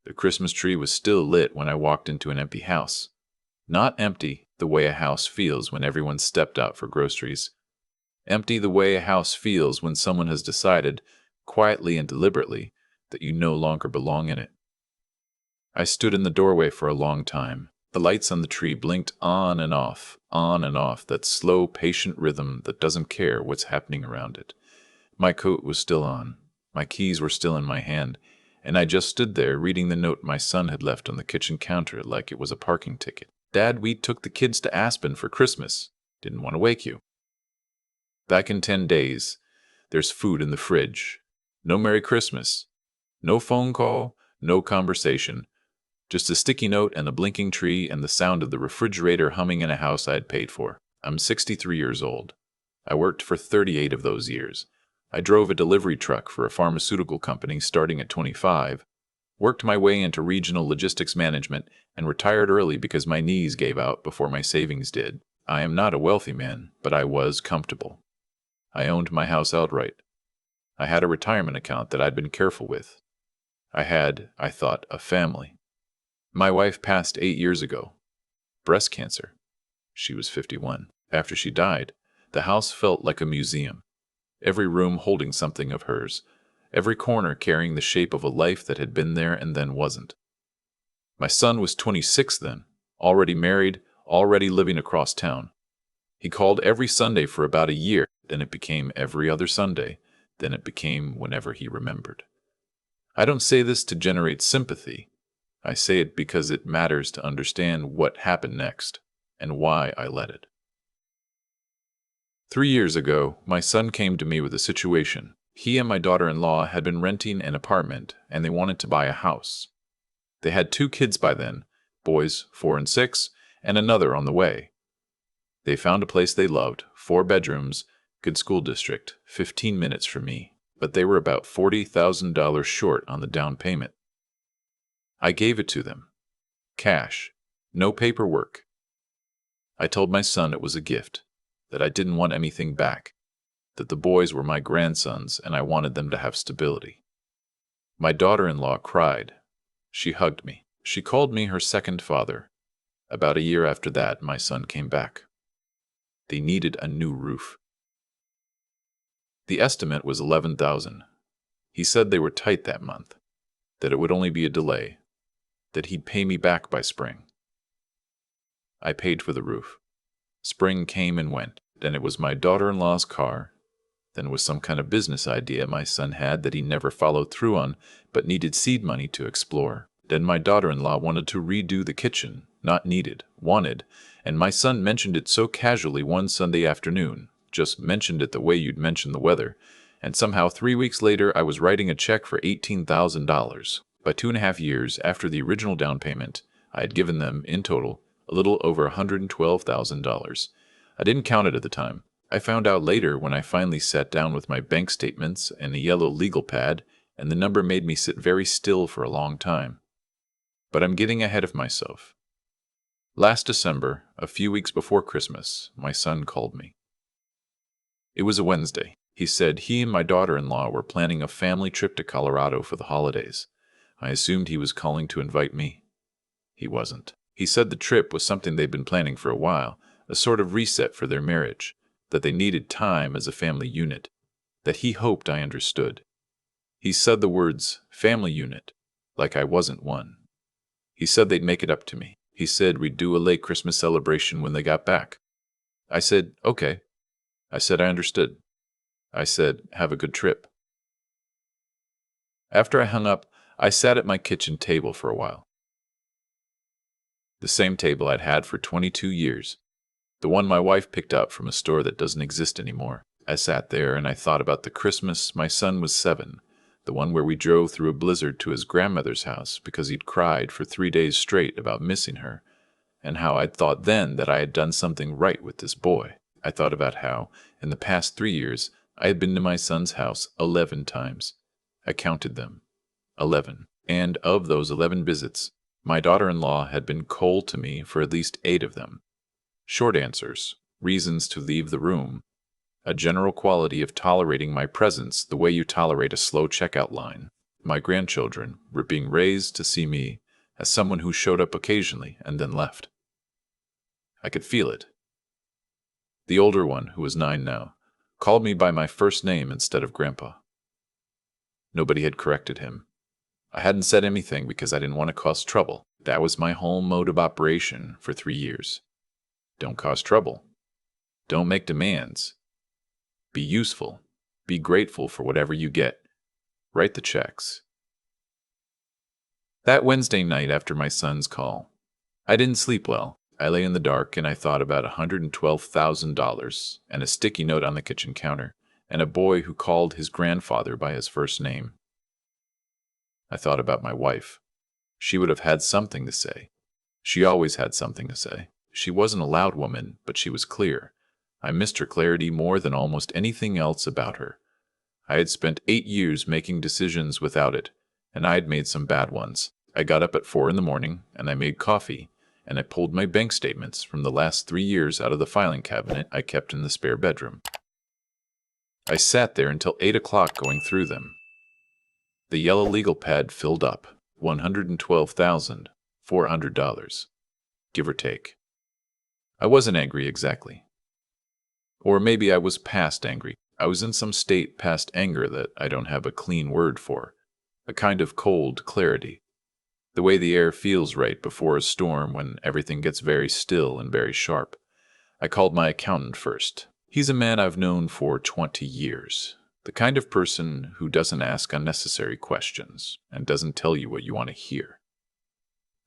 The Christmas tree was still lit when I walked into an empty house. Not empty the way a house feels when everyone stepped out for groceries. Empty the way a house feels when someone has decided, quietly and deliberately, that you no longer belong in it. I stood in the doorway for a long time. The lights on the tree blinked on and off, that slow, patient rhythm that doesn't care what's happening around it. My coat was still on. My keys were still in my hand, and I just stood there reading the note my son had left on the kitchen counter like it was a parking ticket. Dad, we took the kids to Aspen for Christmas. Didn't want to wake you. Back in 10 days, there's food in the fridge. No Merry Christmas. No phone call, no conversation. Just a sticky note and a blinking tree and the sound of the refrigerator humming in a house I had paid for. I'm 63 years old. I worked for 38 of those years. I drove a delivery truck for a pharmaceutical company starting at 25, worked my way into regional logistics management, and retired early because my knees gave out before my savings did. I am not a wealthy man, but I was comfortable. I owned my house outright. I had a retirement account that I'd been careful with. I had, I thought, a family. My wife passed 8 years ago. Breast cancer. She was 51. After she died, the house felt like a museum. Every room holding something of hers. Every corner carrying the shape of a life that had been there and then wasn't. My son was 26 then, already married, already living across town. He called every Sunday for about a year, then it became every other Sunday, then it became whenever he remembered. I don't say this to generate sympathy. I say it because it matters to understand what happened next, and why I let it. 3 years ago, my son came to me with a situation. He and my daughter-in-law had been renting an apartment, and they wanted to buy a house. They had 2 kids by then, boys 4 and 6, and another on the way. They found a place they loved, 4 bedrooms, good school district, 15 minutes from me, but they were about $40,000 short on the down payment. I gave it to them. Cash. No paperwork. I told my son it was a gift, that I didn't want anything back, that the boys were my grandsons and I wanted them to have stability. My daughter-in-law cried. She hugged me. She called me her second father. About a year after that, my son came back. They needed a new roof. The estimate was $11,000. He said they were tight that month, that it would only be a delay, that he'd pay me back by spring. I paid for the roof. Spring came and went, and it was my daughter-in-law's car. Then it was some kind of business idea my son had that he never followed through on, but needed seed money to explore. Then my daughter-in-law wanted to redo the kitchen. Not needed, wanted. And my son mentioned it so casually one Sunday afternoon, just mentioned it the way you'd mention the weather, and somehow 3 weeks later I was writing a check for $18,000. By 2.5 years after the original down payment, I had given them, in total, a little over $112,000. I didn't count it at the time. I found out later when I finally sat down with my bank statements and a yellow legal pad, and the number made me sit very still for a long time. But I'm getting ahead of myself. Last December, a few weeks before Christmas, my son called me. It was a Wednesday. He said he and my daughter-in-law were planning a family trip to Colorado for the holidays. I assumed he was calling to invite me. He wasn't. He said the trip was something they'd been planning for a while, a sort of reset for their marriage, that they needed time as a family unit, that he hoped I understood. He said the words, family unit, like I wasn't one. He said they'd make it up to me. He said we'd do a late Christmas celebration when they got back. I said, okay. I said I understood. I said, have a good trip. After I hung up, I sat at my kitchen table for a while. The same table I'd had for 22 years. The one my wife picked up from a store that doesn't exist anymore. I sat there and I thought about the Christmas my son was 7, the one where we drove through a blizzard to his grandmother's house because he'd cried for 3 days straight about missing her, and how I'd thought then that I had done something right with this boy. I thought about how, in the past 3 years, I had been to my son's house 11 times. I counted them. 11. And of those 11 visits, my daughter-in-law had been cold to me for at least 8 of them. Short answers, reasons to leave the room, a general quality of tolerating my presence the way you tolerate a slow checkout line. My grandchildren were being raised to see me as someone who showed up occasionally and then left. I could feel it. The older one, who was 9 now, called me by my first name instead of Grandpa. Nobody had corrected him. I hadn't said anything because I didn't want to cause trouble. That was my whole mode of operation for 3 years. Don't cause trouble. Don't make demands. Be useful. Be grateful for whatever you get. Write the checks. That Wednesday night after my son's call, I didn't sleep well. I lay in the dark and I thought about $112,000 and a sticky note on the kitchen counter and a boy who called his grandfather by his first name. I thought about my wife. She would have had something to say. She always had something to say. She wasn't a loud woman, but she was clear. I missed her clarity more than almost anything else about her. I had spent 8 years making decisions without it, and I had made some bad ones. I got up at 4 in the morning, and I made coffee, and I pulled my bank statements from the last 3 years out of the filing cabinet I kept in the spare bedroom. I sat there until 8 o'clock going through them. The yellow legal pad filled up, $112,400, give or take. I wasn't angry exactly. Or maybe I was past angry. I was in some state past anger that I don't have a clean word for. A kind of cold clarity. The way the air feels right before a storm when everything gets very still and very sharp. I called my accountant first. He's a man I've known for 20 years. The kind of person who doesn't ask unnecessary questions and doesn't tell you what you want to hear.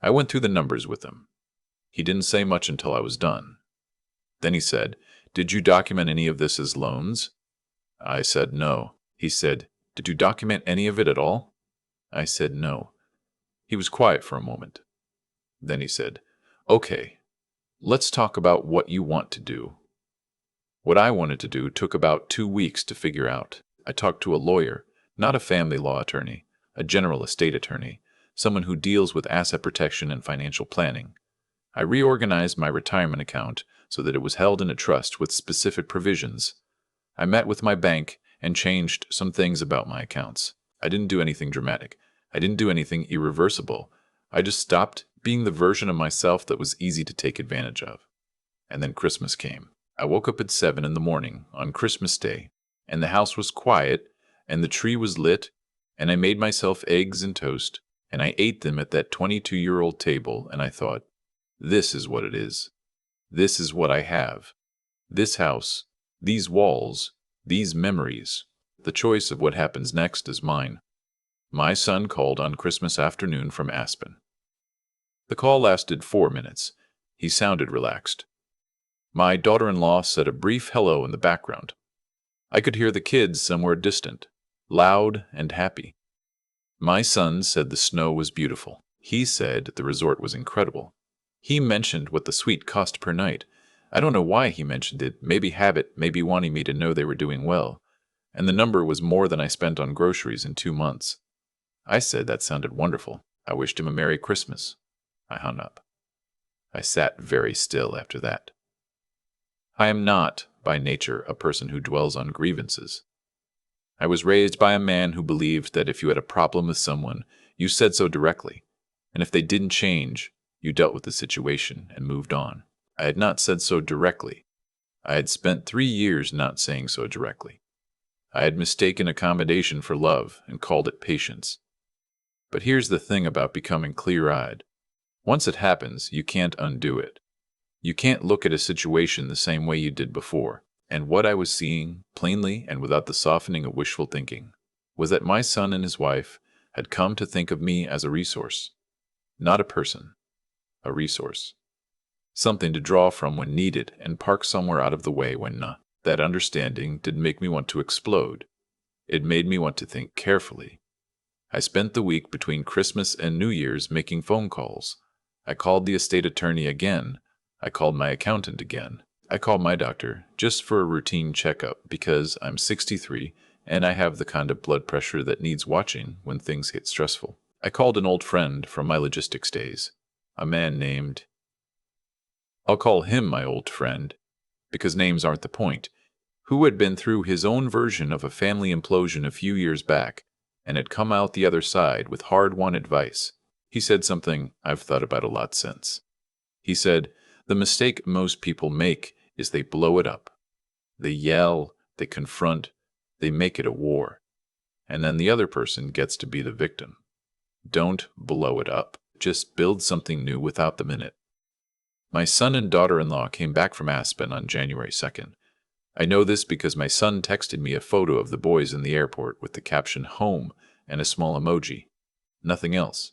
I went through the numbers with him. He didn't say much until I was done. Then he said, "Did you document any of this as loans?" I said no. He said, "Did you document any of it at all?" I said no. He was quiet for a moment. Then he said, "Okay, let's talk about what you want to do." What I wanted to do took about 2 weeks to figure out. I talked to a lawyer, not a family law attorney, a general estate attorney, someone who deals with asset protection and financial planning. I reorganized my retirement account so that it was held in a trust with specific provisions. I met with my bank and changed some things about my accounts. I didn't do anything dramatic. I didn't do anything irreversible. I just stopped being the version of myself that was easy to take advantage of. And then Christmas came. I woke up at 7 in the morning on Christmas Day, and the house was quiet, and the tree was lit, and I made myself eggs and toast, and I ate them at that 22-year-old table, and I thought, this is what it is. This is what I have. This house, these walls, these memories. The choice of what happens next is mine. My son called on Christmas afternoon from Aspen. The call lasted 4 minutes. He sounded relaxed. My daughter-in-law said a brief hello in the background. I could hear the kids somewhere distant, loud and happy. My son said the snow was beautiful. He said the resort was incredible. He mentioned what the suite cost per night. I don't know why he mentioned it, maybe habit, maybe wanting me to know they were doing well. And the number was more than I spent on groceries in 2 months. I said that sounded wonderful. I wished him a Merry Christmas. I hung up. I sat very still after that. I am not, by nature, a person who dwells on grievances. I was raised by a man who believed that if you had a problem with someone, you said so directly, and if they didn't change, you dealt with the situation and moved on. I had not said so directly. I had spent 3 years not saying so directly. I had mistaken accommodation for love and called it patience. But here's the thing about becoming clear-eyed. Once it happens, you can't undo it. You can't look at a situation the same way you did before. And what I was seeing, plainly and without the softening of wishful thinking, was that my son and his wife had come to think of me as a resource. Not a person. A resource. Something to draw from when needed and park somewhere out of the way when not. That understanding did make me want to explode. It made me want to think carefully. I spent the week between Christmas and New Year's making phone calls. I called the estate attorney again. I called my accountant again. I called my doctor just for a routine checkup because I'm 63 and I have the kind of blood pressure that needs watching when things get stressful. I called an old friend from my logistics days, a man named... I'll call him my old friend, because names aren't the point, who had been through his own version of a family implosion a few years back and had come out the other side with hard-won advice. He said something I've thought about a lot since. He said, the mistake most people make is they blow it up. They yell, they confront, they make it a war. And then the other person gets to be the victim. Don't blow it up. Just build something new without them in it. My son and daughter-in-law came back from Aspen on January 2nd. I know this because my son texted me a photo of the boys in the airport with the caption home and a small emoji. Nothing else.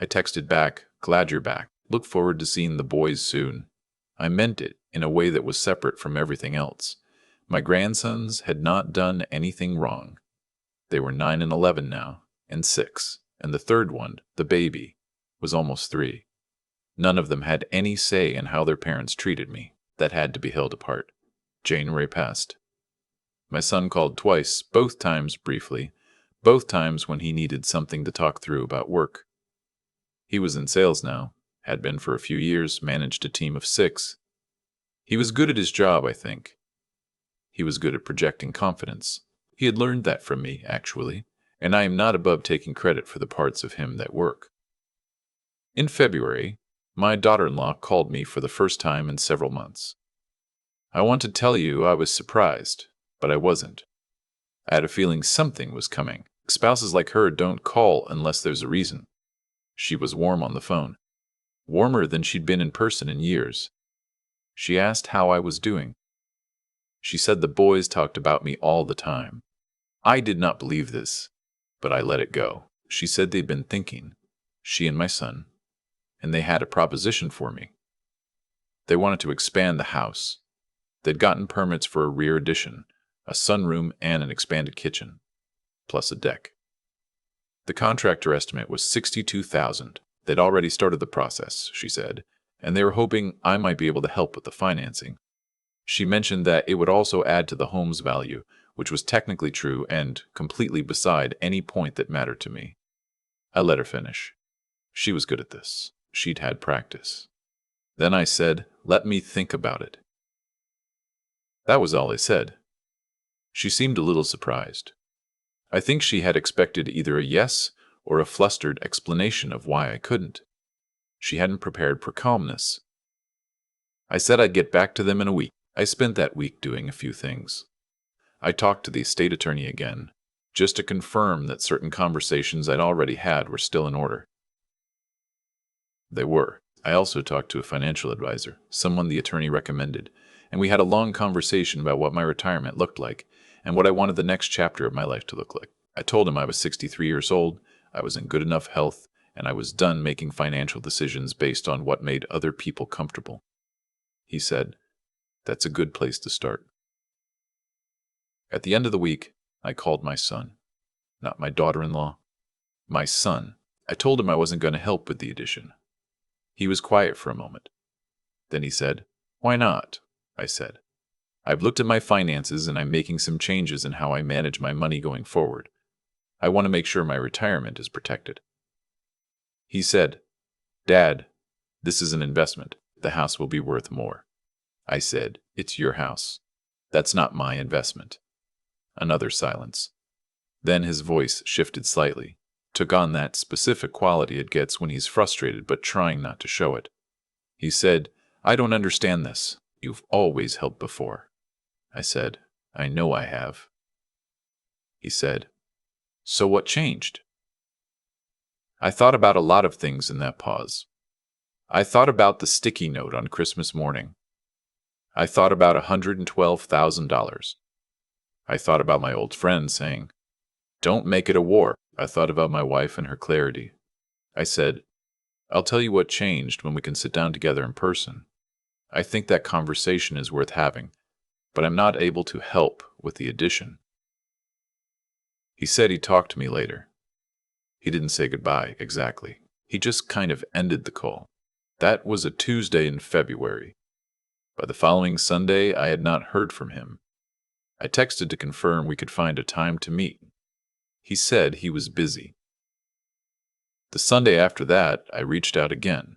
I texted back, glad you're back. Look forward to seeing the boys soon. I meant it in a way that was separate from everything else. My grandsons had not done anything wrong. They were 9 and 11 now, and 6, and the third one, the baby, was almost 3. None of them had any say in how their parents treated me. That had to be held apart. January passed. My son called twice, both times briefly, both times when he needed something to talk through about work. He was in sales now, had been for a few years, managed a team of 6. He was good at his job, I think. He was good at projecting confidence. He had learned that from me, actually, and I am not above taking credit for the parts of him that work. In February, my daughter-in-law called me for the first time in several months. I want to tell you I was surprised, but I wasn't. I had a feeling something was coming. Spouses like her don't call unless there's a reason. She was warm on the phone, warmer than she'd been in person in years. She asked how I was doing. She said the boys talked about me all the time. I did not believe this, but I let it go. She said they'd been thinking, she and my son, and they had a proposition for me. They wanted to expand the house. They'd gotten permits for a rear addition, a sunroom, and an expanded kitchen, plus a deck. The contractor estimate was $62,000. They'd already started the process, she said, and they were hoping I might be able to help with the financing. She mentioned that it would also add to the home's value, which was technically true and completely beside any point that mattered to me. I let her finish. She was good at this. She'd had practice. Then I said, let me think about it. That was all I said. She seemed a little surprised. I think she had expected either a yes or a flustered explanation of why I couldn't. She hadn't prepared for calmness. I said I'd get back to them in a week. I spent that week doing a few things. I talked to the estate attorney again, just to confirm that certain conversations I'd already had were still in order. They were. I also talked to a financial advisor, someone the attorney recommended, and we had a long conversation about what my retirement looked like and what I wanted the next chapter of my life to look like. I told him I was 63 years old, I was in good enough health, and I was done making financial decisions based on what made other people comfortable. He said, that's a good place to start. At the end of the week, I called my son. Not my daughter-in-law. My son. I told him I wasn't going to help with the addition. He was quiet for a moment. Then he said, why not? I said, I've looked at my finances and I'm making some changes in how I manage my money going forward. I want to make sure my retirement is protected. He said, Dad, this is an investment. The house will be worth more. I said, it's your house. That's not my investment. Another silence. Then his voice shifted slightly, took on that specific quality it gets when he's frustrated but trying not to show it. He said, I don't understand this. You've always helped before. I said, I know I have. He said, so what changed? I thought about a lot of things in that pause. I thought about the sticky note on Christmas morning. I thought about $112,000. I thought about my old friend saying, don't make it a war. I thought about my wife and her clarity. I said, I'll tell you what changed when we can sit down together in person. I think that conversation is worth having, but I'm not able to help with the addition. He said he'd talk to me later. He didn't say goodbye, exactly. He just kind of ended the call. That was a Tuesday in February. By the following Sunday, I had not heard from him. I texted to confirm we could find a time to meet. He said he was busy. The Sunday after that, I reached out again.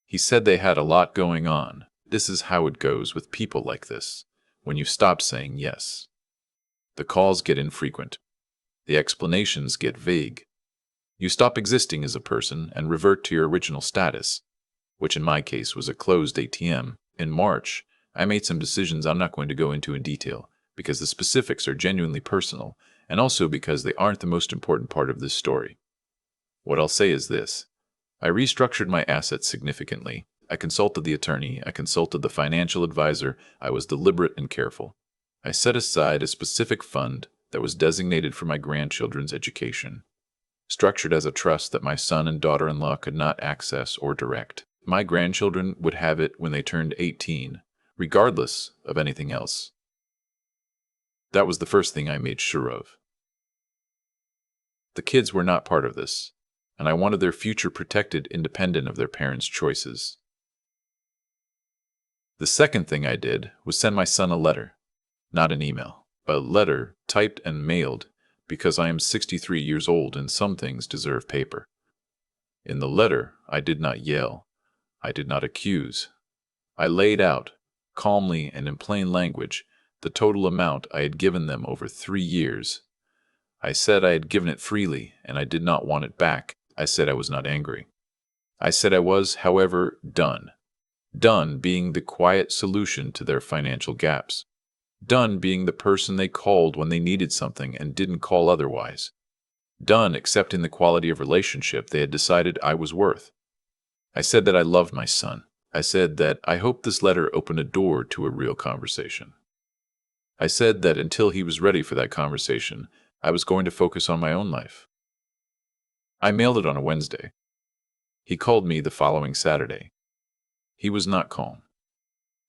He said they had a lot going on. This is how it goes with people like this, when you stop saying yes. The calls get infrequent. The explanations get vague. You stop existing as a person and revert to your original status, which in my case was a closed ATM. In March, I made some decisions I'm not going to go into in detail because the specifics are genuinely personal and also because they aren't the most important part of this story. What I'll say is this. I restructured my assets significantly. I consulted the attorney. I consulted the financial advisor. I was deliberate and careful. I set aside a specific fund that was designated for my grandchildren's education, structured as a trust that my son and daughter-in-law could not access or direct. My grandchildren would have it when they turned 18, regardless of anything else. That was the first thing I made sure of. The kids were not part of this, and I wanted their future protected independent of their parents' choices. The second thing I did was send my son a letter, not an email, a letter typed and mailed because I am 63 years old and some things deserve paper. In the letter, I did not yell. I did not accuse. I laid out, calmly and in plain language, the total amount I had given them over 3 years. I said I had given it freely and I did not want it back. I said I was not angry. I said I was, however, done. Done being the quiet solution to their financial gaps. Done being the person they called when they needed something and didn't call otherwise. Done accepting the quality of relationship they had decided I was worth. I said that I loved my son. I said that I hoped this letter opened a door to a real conversation. I said that until he was ready for that conversation, I was going to focus on my own life. I mailed it on a Wednesday. He called me the following Saturday. He was not calm.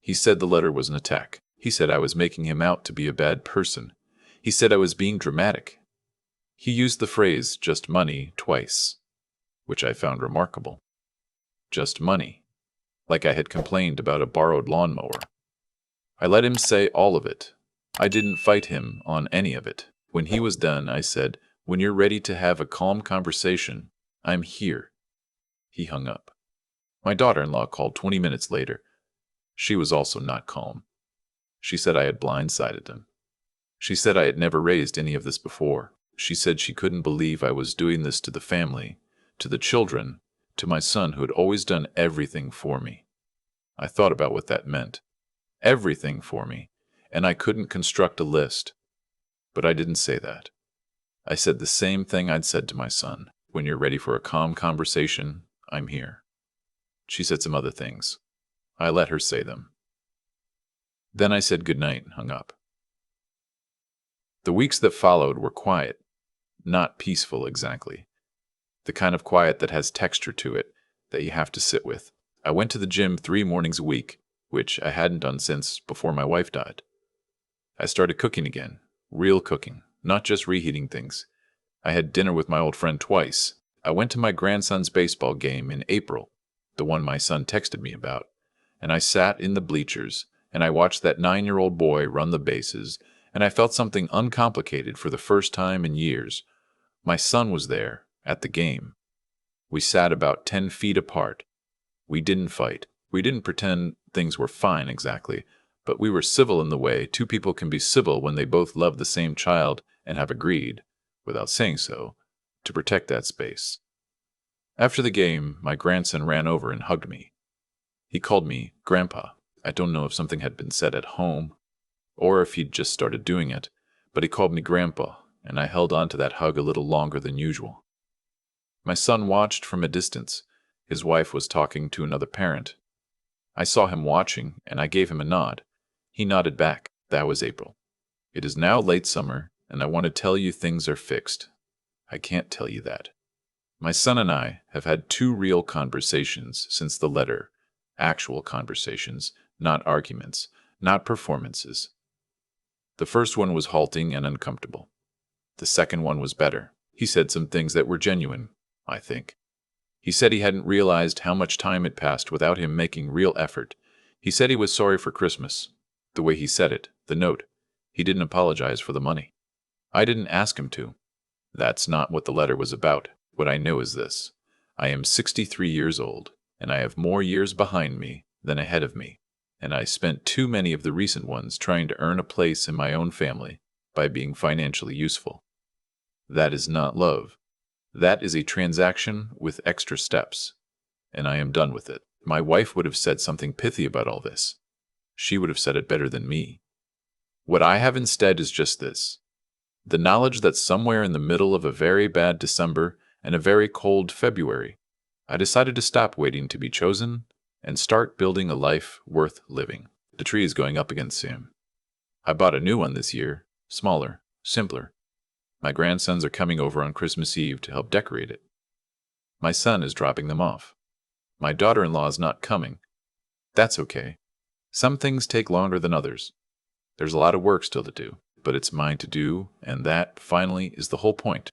He said the letter was an attack. He said I was making him out to be a bad person. He said I was being dramatic. He used the phrase, just money, twice, which I found remarkable. Just money, like I had complained about a borrowed lawnmower. I let him say all of it. I didn't fight him on any of it. When he was done, I said, when you're ready to have a calm conversation, I'm here. He hung up. My daughter-in-law called 20 minutes later. She was also not calm. She said I had blindsided him. She said I had never raised any of this before. She said she couldn't believe I was doing this to the family, to the children, to my son who had always done everything for me. I thought about what that meant. Everything for me, and I couldn't construct a list. But I didn't say that. I said the same thing I'd said to my son. When you're ready for a calm conversation, I'm here. She said some other things. I let her say them. Then I said goodnight and hung up. The weeks that followed were quiet, not peaceful exactly. The kind of quiet that has texture to it, that you have to sit with. I went to the gym 3 mornings a week, which I hadn't done since before my wife died. I started cooking again, real cooking, not just reheating things. I had dinner with my old friend twice. I went to my grandson's baseball game in April, the one my son texted me about, and I sat in the bleachers, and I watched that 9-year-old boy run the bases, and I felt something uncomplicated for the first time in years. My son was there, at the game. We sat about 10 feet apart. We didn't fight. We didn't pretend things were fine exactly, but we were civil in the way 2 people can be civil when they both love the same child and have agreed, without saying so, to protect that space. After the game, my grandson ran over and hugged me. He called me Grandpa. I don't know if something had been said at home, or if he'd just started doing it, but he called me Grandpa, and I held on to that hug a little longer than usual. My son watched from a distance. His wife was talking to another parent. I saw him watching, and I gave him a nod. He nodded back. That was April. It is now late summer, and I want to tell you things are fixed. I can't tell you that. My son and I have had 2 real conversations since the letter. Actual conversations, not arguments, not performances. The first one was halting and uncomfortable. The second one was better. He said some things that were genuine, I think. He said he hadn't realized how much time had passed without him making real effort. He said he was sorry for Christmas. The way he said it, the note. He didn't apologize for the money. I didn't ask him to. That's not what the letter was about. What I know is this. I am 63 years old, and I have more years behind me than ahead of me, and I spent too many of the recent ones trying to earn a place in my own family by being financially useful. That is not love. That is a transaction with extra steps, and I am done with it. My wife would have said something pithy about all this. She would have said it better than me. What I have instead is just this: the knowledge that somewhere in the middle of a very bad December and a very cold February, I decided to stop waiting to be chosen and start building a life worth living. The tree is going up again soon. I bought a new one this year, smaller, simpler. My grandsons are coming over on Christmas Eve to help decorate it. My son is dropping them off. My daughter-in-law is not coming. That's okay. Some things take longer than others. There's a lot of work still to do, but it's mine to do, and that, finally, is the whole point.